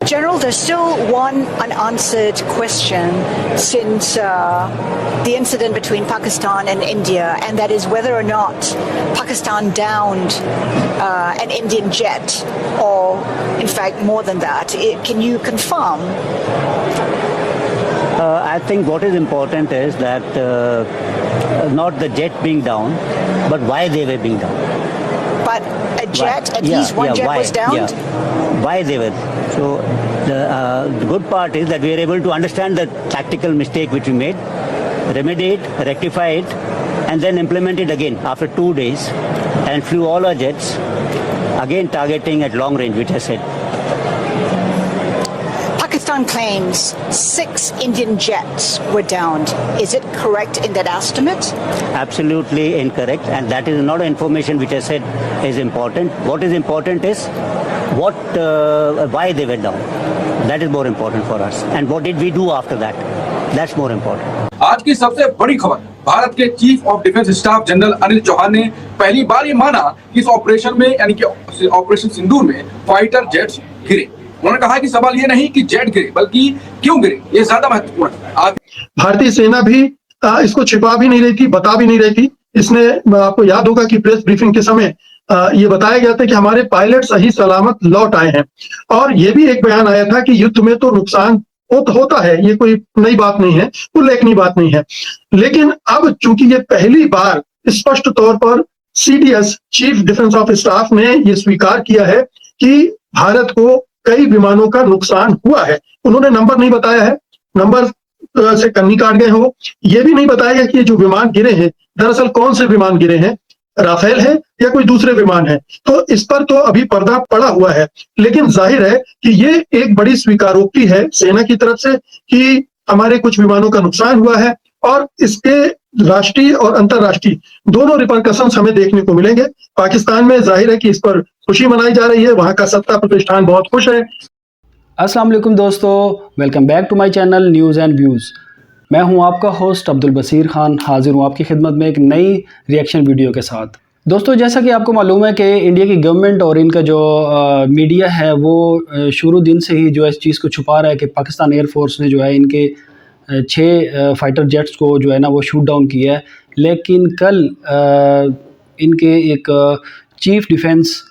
General, there's still one unanswered question since the incident between Pakistan and India, and that is whether or not Pakistan downed an Indian jet, or in fact more than that. Can you confirm? I think what is important is that not the jet being down, but why they were being down. But a jet, at least one jet why? was downed? Yeah. Why they were. So the good part is that we are able to understand the tactical mistake which we made, remedy it, rectify it, and then implement it again after 2 days, and flew all our jets, again targeting at long range, which I said. Pakistan claims 6 Indian jets were downed. Is it correct in that estimate? Absolutely incorrect, and that is not information which I said is important. What is important is why they were down. That is more important for us. And what did we do after that? That's more important. आज की सबसे बड़ी खबर, भारत के chief of defence staff general Anil Chauhan ने पहली बार ये माना कि इस ऑपरेशन में यानी कि ऑपरेशन सिंदूर में फाइटर जेट्स गिरे। उन्होंने कहा कि सवाल ये नहीं कि जेट गिरे, बल्कि क्यों गिरे, ये ज्यादा महत्वपूर्ण है। भारतीय सेना भी इसको छिपा भी नहीं रही थी, बता भी नहीं रही थी। इसने, आपको याद होगा कि प्रेस ब्रीफिंग के समय ये बताया गया था कि हमारे पायलट सही सलामत लौट आए हैं, और ये भी एक बयान आया था कि युद्ध में तो नुकसान होता है, ये कोई नई बात नहीं है, उल्लेखनीय बात नहीं है। लेकिन अब चूंकि ये पहली बार स्पष्ट तौर पर CDS chief defence of staff ने ये स्वीकार किया है कि भारत को कई विमानों का नुकसान हुआ है। उन्होंने नंबर नहीं बताया है, नंबर से कन्नी काट गए हो। ये भी नहीं बताया गया कि ये जो विमान गिरे हैं दरअसल कौन से विमान गिरे हैं, राफेल है या कोई दूसरे विमान है। तो इस पर तो अभी पर्दा पड़ा हुआ है, लेकिन जाहिर है कि ये एक बड़ी स्वीकारोक्ति है सेना की तरफ से कि हमारे कुछ विमानों का नुकसान हुआ है, और इसके राष्ट्रीय और अंतर्राष्ट्रीय दोनों रिपरकशंस हमें देखने को मिलेंगे। पाकिस्तान में जाहिर है कि इस पर खुशी मनाई जा रही है, वहां का सत्ता प्रतिष्ठान बहुत खुश है। अस्सलाम वालेकुम दोस्तों, welcome back to my channel news and views. मैं हूं आपका होस्ट अब्दुल बसीर खान, हाजिर हूं आपकी खिदमत में एक नई रिएक्शन वीडियो के साथ। दोस्तों, जैसा कि आपको मालूम है कि इंडिया की गवर्नमेंट और इनका जो मीडिया है वो शुरू दिन से ही जो है इस चीज़ को छुपा रहा है कि पाकिस्तान एयरफोर्स ने जो है इनके 6 फाइटर जेट्स को जो है ना वो शूट डाउन किया है। लेकिन कल इनके एक chief defence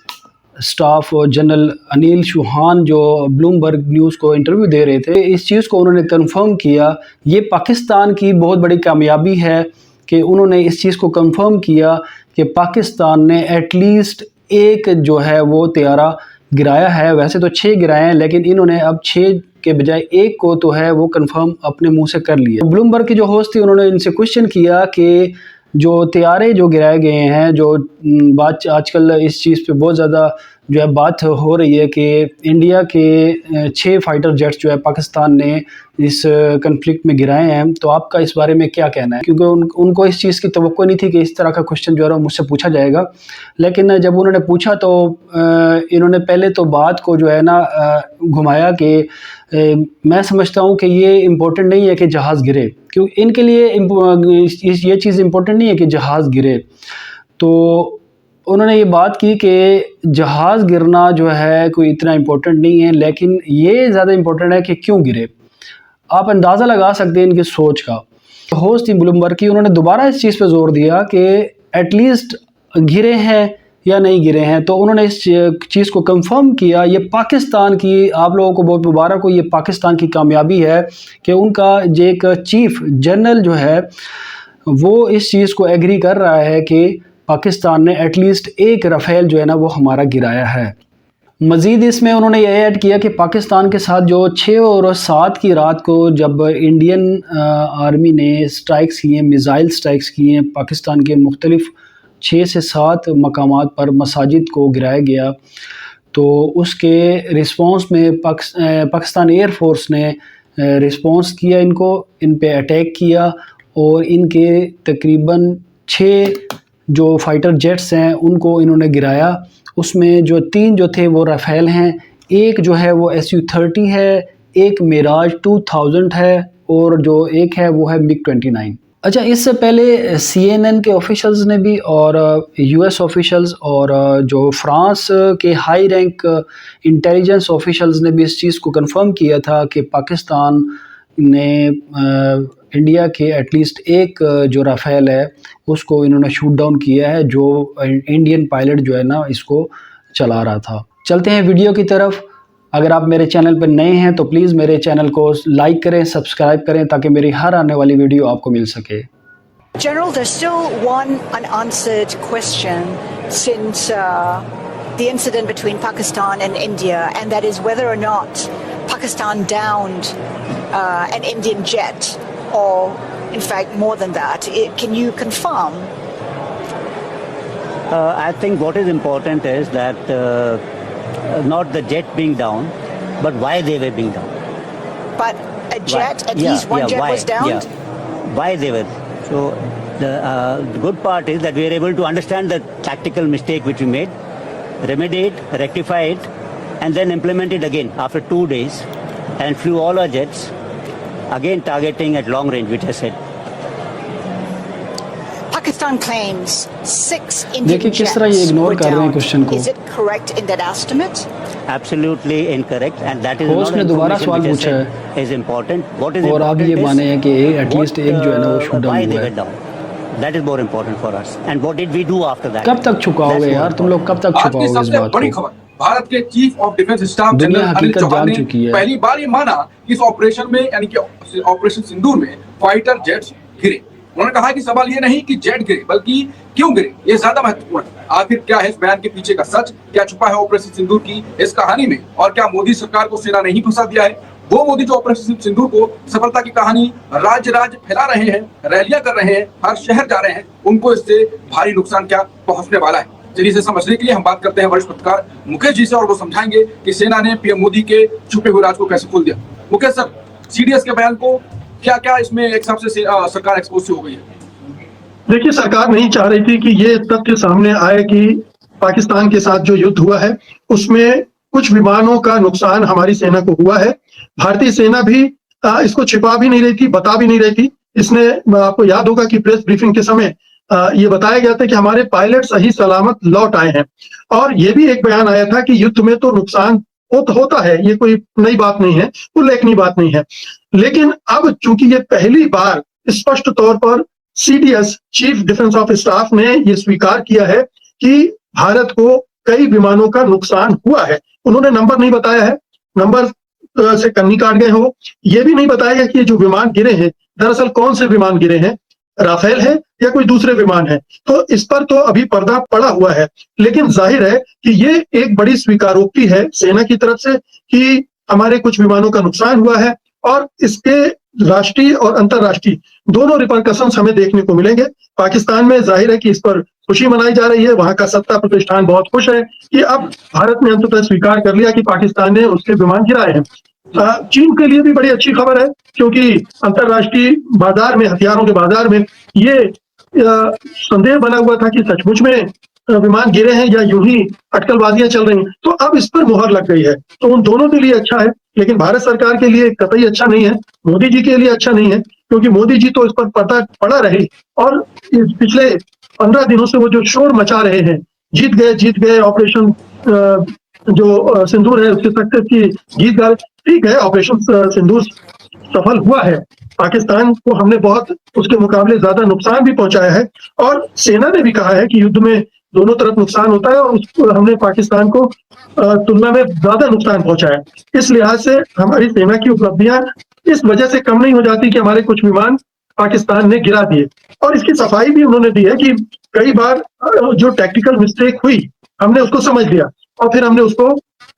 staff general Anil Chauhan जो ब्लूमबर्ग न्यूज़ को इंटरव्यू दे रहे थे, इस चीज़ को उन्होंने कंफर्म किया। ये पाकिस्तान की बहुत बड़ी कामयाबी है कि उन्होंने इस चीज़ को कंफर्म किया कि पाकिस्तान ने एटलीस्ट एक जो है वो तैयारा गिराया है। वैसे तो 6 गिराए हैं, लेकिन इन्होंने अब 6 के बजाय 1 को तो है वो कंफर्म अपने मुंह से कर लिया। ब्लूमबर्ग की जो होस्ट थी उन्होंने इनसे क्वेश्चन किया कि जो तैयारे जो गिराए गए हैं, जो बात आजकल इस चीज़ पे बहुत ज़्यादा जो है बात हो रही है कि इंडिया के 6 फाइटर जेट्स जो है पाकिस्तान ने इस कन्फ्लिक्ट में गिराए हैं, तो आपका इस बारे में क्या कहना है? क्योंकि उनको इस चीज़ की तवक्को नहीं थी कि इस तरह का क्वेश्चन जो है मुझसे पूछा जाएगा। लेकिन जब उन्होंने पूछा तो इन्होंने पहले तो बात को जो है ना घुमाया कि मैं समझता हूँ कि ये इम्पोर्टेंट नहीं है कि जहाज़ गिरे, क्योंकि इनके लिए ये चीज़ इम्पोर्टेंट नहीं है कि जहाज़ गिरे। तो उन्होंने ये बात की कि जहाज़ गिरना जो है कोई इतना इम्पोर्टेंट नहीं है, लेकिन ये ज़्यादा इम्पोर्टेंट है कि क्यों गिरे। आप अंदाज़ा लगा सकते हैं इनकी सोच का। होस्ट थी ब्लूमबर्ग की, उन्होंने दोबारा इस चीज़ पे जोर दिया कि एटलीस्ट गिरे हैं या नहीं गिरे हैं। तो उन्होंने इस चीज़ को कंफर्म किया। ये पाकिस्तान की, आप लोगों को बहुत मुबारक हो, ये पाकिस्तान की कामयाबी है कि उनका जो एक चीफ जनरल जो है वो इस चीज़ को एग्री कर रहा है कि पाकिस्तान ने एटलीस्ट 1 राफेल जो है ना वो हमारा गिराया है। मज़ीद इसमें उन्होंने ये ऐड किया कि पाकिस्तान के साथ जो 6 और 7 की रात को जब इंडियन आर्मी ने स्ट्राइक्स किए, मिज़ाइल स्ट्राइक्स किए पाकिस्तान के मुख्तलिफ 6 से 7 मकामात पर मसाजिद को गिराया गया, तो उसके रिस्पॉन्स में पाकिस्तान एयरफोर्स ने रिस्पॉन्स किया, इन पे अटैक किया और इनके तकरीबन 6 जो फाइटर जेट्स हैं उनको इन्होंने गिराया। उसमें जो 3 जो थे वो राफेल हैं, एक जो है वो SU-30 है, एक मिराज 2000 है और जो एक है वो है MiG-29। अच्छा, इससे पहले CNN के ऑफिशियल्स ने भी और US ऑफिशियल्स और जो फ्रांस के हाई रैंक इंटेलिजेंस ऑफिशियल्स ने भी इस चीज़ को कंफर्म किया था कि पाकिस्तान ने इंडिया के एटलीस्ट एक जो राफेल है उसको इन्होंने शूट डाउन किया है, जो इंडियन पायलट जो है ना इसको चला रहा था। चलते हैं वीडियो की तरफ। अगर आप मेरे चैनल पर नए हैं तो प्लीज़ मेरे चैनल को लाइक करें, सब्सक्राइब करें ताकि मेरी हर आने वाली वीडियो आपको मिल सके। General, there's still one unanswered question since the incident between Pakistan and India, and that is whether or not Pakistan downed an Indian jet, or in fact more than that. Can you confirm? I think what is important is that not the jet being down, but why they were being down. But a jet, at Yeah, least one yeah, jet why? was downed? Yeah. Why they were. So the good part is that we are able to understand the tactical mistake which we made, remedy it, rectify it, and then implement it again after 2 days, and flew all our jets, again targeting at long range, which I said. Pakistan claims 6 Indian देखिए किस तरह ये jets ignore were कर रहे हैं downed. Question को। Is it correct in that estimate? Absolutely incorrect, and that is host not ने दोबारा information सवाल which I पूछा said is important. What is और आप important ये is माने हैं कि एटलीस्ट एक जो है ना वो शूट why डाउन they हुआ were है। down. That is more important for us. And what did we do after that? कब तक छुपाओगे That's more यार, तुम लोग कब तक आज की छुपाओगे इस सबसे बात बड़ी को? खबर, भारत के चीफ ऑफ डिफेंस स्टाफ दुनिया जनरल अनिल हकीकत चौहान जान ने चुकी है। पहली बार ये माना कि इस ऑपरेशन में यानी कि ऑपरेशन सिंदूर में फाइटर जेट्स गिरे। उन्होंने कहा कि सवाल ये नहीं कि जेट गिरे, बल्कि क्यों गिरे, ये ज्यादा महत्वपूर्ण है। आखिर क्या है इस बयान के पीछे का सच, क्या छुपा है ऑपरेशन सिंदूर की इस कहानी में, और क्या मोदी सरकार को सेना ने ही फंसा दिया है? वो मोदी जो ऑपरेशन सिंदूर को सफलता की कहानी राज्य राज्य फैला रहे हैं, रैलियां कर रहे हैं, हर शहर जा रहे हैं, उनको इससे भारी नुकसान क्या पहुंचने वाला है। चलिए इसे समझने के लिए हम बात करते हैं वरिष्ठ पत्रकार मुकेश जी से, और वो समझाएंगे कि सेना ने पीएम मोदी के छुपे हुए राज को कैसे खोल दिया। मुकेश सर, सीडीएस के बयान को क्या क्या इसमें एक हिसाब से सरकार एक्सपोज हो गई है? देखिए, सरकार नहीं चाह रही थी कि ये तथ्य सामने आए कि पाकिस्तान के साथ जो युद्ध हुआ है उसमें कुछ विमानों का नुकसान हमारी सेना को हुआ है। भारतीय सेना भी इसको छिपा भी नहीं रही थी, बता भी नहीं रही थी। इसने, आपको याद होगा कि प्रेस ब्रीफिंग के समय ये बताया गया था कि हमारे पायलट सही सलामत लौट आए हैं, और ये भी एक बयान आया था कि युद्ध में तो नुकसान होता है, ये कोई नई बात नहीं है, उल्लेखनीय बात नहीं है। लेकिन अब चूंकि ये पहली बार स्पष्ट तौर पर CDS chief defence of staff ने ये स्वीकार किया है कि भारत को कई विमानों का नुकसान हुआ है। उन्होंने नंबर नहीं बताया है, नंबर से कन्नी काट गए हो। ये भी नहीं बताया गया कि ये जो विमान गिरे हैं दरअसल कौन से विमान गिरे हैं, राफेल है या कोई दूसरे विमान है। तो इस पर तो अभी पर्दा पड़ा हुआ है, लेकिन जाहिर है कि ये एक बड़ी स्वीकारोक्ति है सेना की तरफ से कि हमारे कुछ विमानों का नुकसान हुआ है, और इसके राष्ट्रीय और अंतर्राष्ट्रीय दोनों रिपरकशंस हमें देखने को मिलेंगे। पाकिस्तान में जाहिर है कि इस पर खुशी मनाई जा रही है, वहां का सत्ता प्रतिष्ठान बहुत खुश है कि अब भारत ने अंततः स्वीकार कर लिया कि पाकिस्तान ने उसके विमान गिराए हैं। चीन के लिए भी बड़ी अच्छी खबर है, क्योंकि अंतर्राष्ट्रीय बाजार में, हथियारों के बाजार में ये संदेह बना हुआ था कि सचमुच में विमान गिरे हैं या यूं ही अटकलबाजियां चल रही हैं। तो अब इस पर मुहर लग गई है, तो उन दोनों के लिए अच्छा है, लेकिन भारत सरकार के लिए कतई अच्छा नहीं है, मोदी जी के लिए अच्छा नहीं है, क्योंकि मोदी जी तो इस पर पर्दा पड़ा रहे, और इस पिछले 15 दिनों से वो जो शोर मचा रहे हैं, जीत गए ऑपरेशन जो सिंदूर है उसके सक्सेस की गीत गा, ठीक है, ऑपरेशन सिंदूर सफल हुआ है, पाकिस्तान को हमने बहुत उसके मुकाबले ज्यादा नुकसान भी पहुंचाया है, और सेना ने भी कहा है कि युद्ध में दोनों तरफ नुकसान होता है, और हमने पाकिस्तान को तुलना में ज्यादा नुकसान पहुंचाया। इस लिहाज से हमारी सेना की उपलब्धियां इस वजह से कम नहीं हो जाती कि हमारे कुछ विमान पाकिस्तान ने गिरा दिए। और इसकी सफाई भी उन्होंने दी है कि कई बार जो टैक्टिकल मिस्टेक हुई हमने उसको समझ लिया, और फिर हमने उसको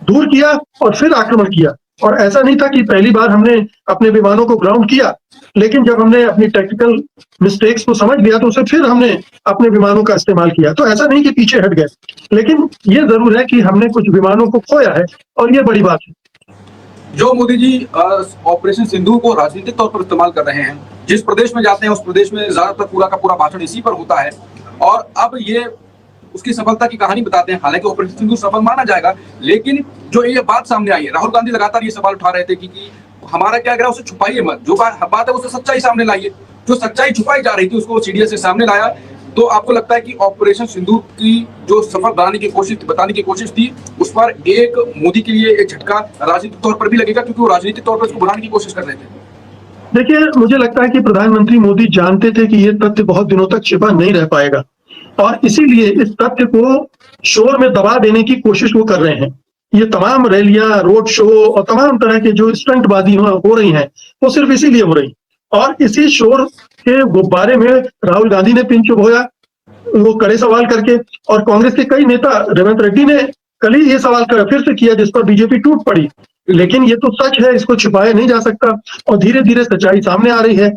दूर किया और फिर आक्रमण किया। और ऐसा नहीं था कि पहली बार हमने अपने विमानों को ग्राउंड किया, लेकिन जब हमने अपनी टेक्निकल मिस्टेक्स को समझ लिया तो उसे फिर हमने अपने विमानों का इस्तेमाल किया। तो ऐसा नहीं कि पीछे हट गए, लेकिन ये जरूर है कि हमने कुछ विमानों को खोया है, और ये बड़ी बात है। जो मोदी जी ऑपरेशन सिंदूर को राजनीतिक तौर पर इस्तेमाल कर रहे हैं, जिस प्रदेश में जाते हैं उस प्रदेश में ज्यादातर पूरा का पूरा भाषण इसी पर होता है, और अब ये उसकी सफलता की कहानी बताते हैं। हालांकि ऑपरेशन सिंदूर सफल माना जाएगा, लेकिन जो ये बात सामने आई है, राहुल गांधी लगातार ये सवाल उठा रहे थे कि हमारा क्या गिरा उसे छुपाइए मत, जो बात है उसे सच्चाई सामने लाइए। जो सच्चाई छुपाई जा रही थी उसको सीडीएस से सामने लाया। तो आपको लगता है कि ऑपरेशन सिंदूर की जो सफल बताने की कोशिश थी, उस पर एक मोदी के लिए एक झटका राजनीतिक तौर पर भी लगेगा, क्योंकि वो राजनीतिक तौर पर उसको बनाने की कोशिश कर रहे थे? देखिए, मुझे लगता है कि प्रधानमंत्री मोदी जानते थे कि ये तथ्य बहुत दिनों तक छिपा नहीं रह पाएगा, और इसीलिए इस तथ्य को शोर में दबा देने की कोशिश वो कर रहे हैं। ये तमाम रैलियां, रोड शो और तमाम तरह के जो स्टंटबाजी हो रही हैं, वो सिर्फ इसीलिए हो रही। और इसी शोर के गुब्बारे में राहुल गांधी ने पिन चुभोया, वो कड़े सवाल करके, और कांग्रेस के कई नेता, रेवंत रेड्डी ने कल ही ये सवाल फिर से किया, जिस पर बीजेपी टूट पड़ी। लेकिन ये तो सच है, इसको छिपाया नहीं जा सकता, और धीरे धीरे सच्चाई सामने आ रही है।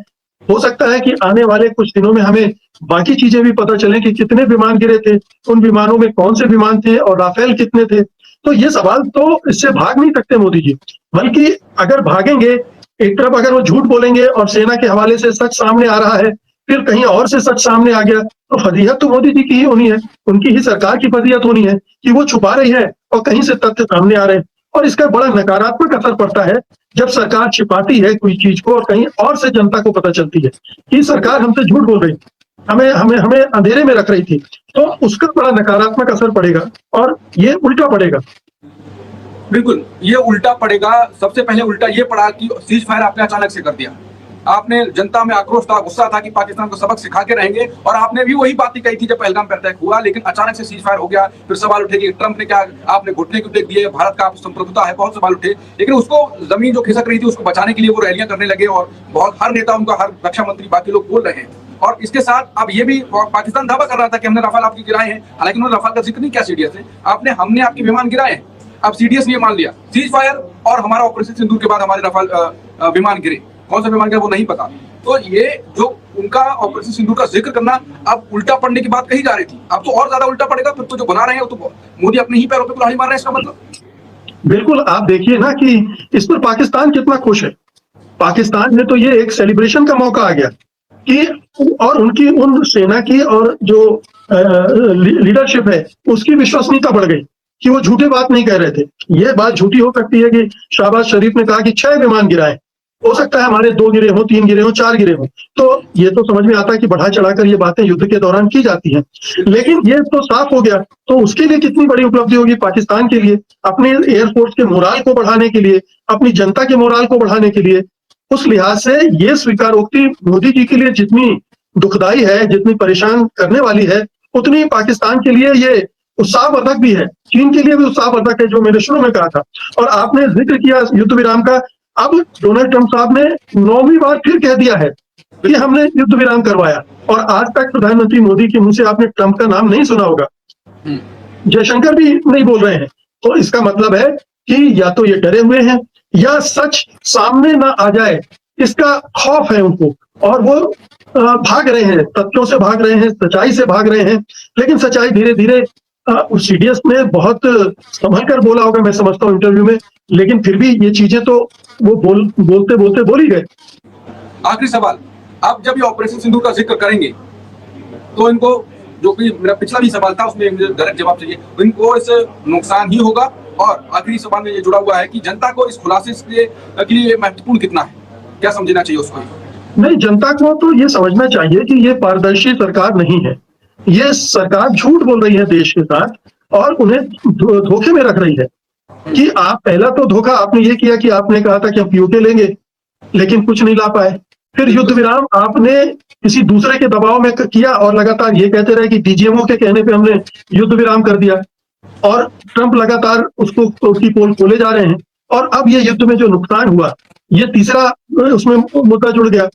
हो सकता है कि आने वाले कुछ दिनों में हमें बाकी चीजें भी पता चलें कि कितने विमान गिरे थे, उन विमानों में कौन से विमान थे, और राफेल कितने थे। तो ये सवाल तो इससे भाग नहीं सकते मोदी जी, बल्कि अगर भागेंगे, एक तरफ अगर वो झूठ बोलेंगे और सेना के हवाले से सच सामने आ रहा है, फिर कहीं और से सच सामने आ गया, तो फजीहत तो मोदी जी की ही होनी है, उनकी ही सरकार की फजीहत होनी है कि वो छुपा रही है और कहीं से तथ्य सामने आ रहे हैं। और इसका बड़ा नकारात्मक असर पड़ता है जब सरकार छिपाती है कोई चीज को और कहीं और से जनता को पता चलती है कि सरकार हमसे झूठ बोल रही, हमें हमें हमें अंधेरे में रख रही थी, तो उसका बड़ा नकारात्मक असर पड़ेगा, और ये उल्टा पड़ेगा। बिल्कुल, ये उल्टा पड़ेगा। सबसे पहले उल्टा ये पड़ा कि सीज फायर आपने अचानक से कर दिया। आपने, जनता में आक्रोश था, गुस्सा था कि पाकिस्तान को सबक सिखा के रहेंगे, और आपने भी वही बात कही थी जब पहलगाम पर अटैक हुआ, लेकिन अचानक से सीज फायर हो गया। फिर सवाल उठे कि ट्रंप ने क्या, आपने घुटने क्यों देख दिए, भारत का संप्रभुता है, बहुत सवाल उठे। लेकिन उसको जमीन जो खिसक रही थी उसको बचाने के लिए वो रैलियां करने लगे, और बहुत हर नेता उनका, हर रक्षा मंत्री, बाकी लोग बोल रहे हैं। और इसके साथ अब ये भी पाकिस्तान दावा कर रहा था कि हमने रफाल आपकी गिराए हैं, हालांकि उन्होंने रफाल का जिक्र नहीं किया सीडीएस से। हमने आपके विमान गिराए हैं, अब सीडीएस ने ये मान लिया, सीज फायर और हमारा ऑपरेशन सिंदूर के बाद हमारे रफाल विमान गिरे, कौन सा विमान गिरा वो नहीं पता। तो ये जो उनका ऑपरेशन सिंदूर का जिक्र करना अब उल्टा पड़ने की बात कही जा रही थी, अब तो और ज्यादा उल्टा पड़ेगा। फिर तो जो बना रहे हैं वो तो मोदी अपने ही पैरों पे कुल्हाड़ी मार रहे हैं, इसका मतलब। बिल्कुल, आप देखिए ना कि इस पर पाकिस्तान कितना खुश है। पाकिस्तान में तो ये एक सेलिब्रेशन का मौका आ गया कि, और उनकी उन सेना की और जो लीडरशिप है उसकी विश्वसनीयता बढ़ गई कि वो झूठे बात नहीं कह रहे थे। ये बात झूठी हो सकती है कि शहबाज शरीफ ने कहा कि 6 विमान गिराए, हो सकता है हमारे 2 गिरे हो, 3 गिरे हो, 4 गिरे हो, तो ये तो समझ में आता है कि बढ़ा चढ़ाकर ये बातें युद्ध के दौरान की जाती हैं। लेकिन ये तो साफ हो गया, तो उसके लिए कितनी बड़ी उपलब्धि होगी पाकिस्तान के लिए, अपने एयरफोर्स के मोराल को बढ़ाने के लिए, अपनी जनता के मोराल को बढ़ाने के लिए। उस लिहाज से ये स्वीकारोक्ति मोदी जी के लिए जितनी दुखदाई है, जितनी परेशान करने वाली है, उतनी पाकिस्तान के लिए ये उत्साहवर्धक भी है, चीन के लिए भी उत्साहवर्धक है, जो मैंने शुरू में कहा था। और आपने जिक्र किया युद्ध विराम का, अब डोनाल्ड ट्रंप साहब ने 9वीं बार फिर कह दिया है कि हमने युद्ध विराम करवाया, और आज तक प्रधानमंत्री मोदी के मुंह से आपने ट्रंप का नाम नहीं सुना होगा, जयशंकर भी नहीं बोल रहे हैं। तो इसका मतलब है कि या तो ये डरे हुए हैं, या सच सामने ना आ जाए इसका खौफ है उनको, और वो भाग रहे हैं, तथ्यों से भाग रहे हैं, सच्चाई से भाग रहे हैं। लेकिन सच्चाई धीरे धीरे, सीडीएस ने बहुत संभल कर बोला होगा, मैं समझता हूँ इंटरव्यू में, लेकिन फिर भी ये चीजें तो वो बोलते बोलते बोल ही गए। आखिरी सवाल, अब जब ये ऑपरेशन सिंदूर का जिक्र करेंगे तो इनको, जो कि मेरा पिछला भी सवाल था उसमें मुझे डायरेक्ट जवाब चाहिए, इनको इससे नुकसान ही होगा। और आखिरी सवाल में ये जुड़ा हुआ है कि जनता को इस खुलासे के लिए महत्वपूर्ण कितना है, क्या समझना चाहिए उसको? नहीं, जनता को तो ये समझना चाहिए कि ये पारदर्शी सरकार नहीं है, ये सरकार झूठ बोल रही है देश के साथ, और उन्हें धोखे में रख रही है। कि आप, पहला तो धोखा आपने ये किया कि आपने कहा था कि हम पीओके लेंगे, लेकिन कुछ नहीं ला पाए। फिर युद्ध विराम आपने किसी दूसरे के दबाव में किया, और लगातार ये कहते रहे कि डीजीएमओ के कहने पे हमने युद्ध विराम कर दिया, और ट्रंप लगातार उसकी पोल खोले जा रहे हैं। और अब ये युद्ध में जो नुकसान हुआ, ये तीसरा उसमें मुद्दा जुड़ गया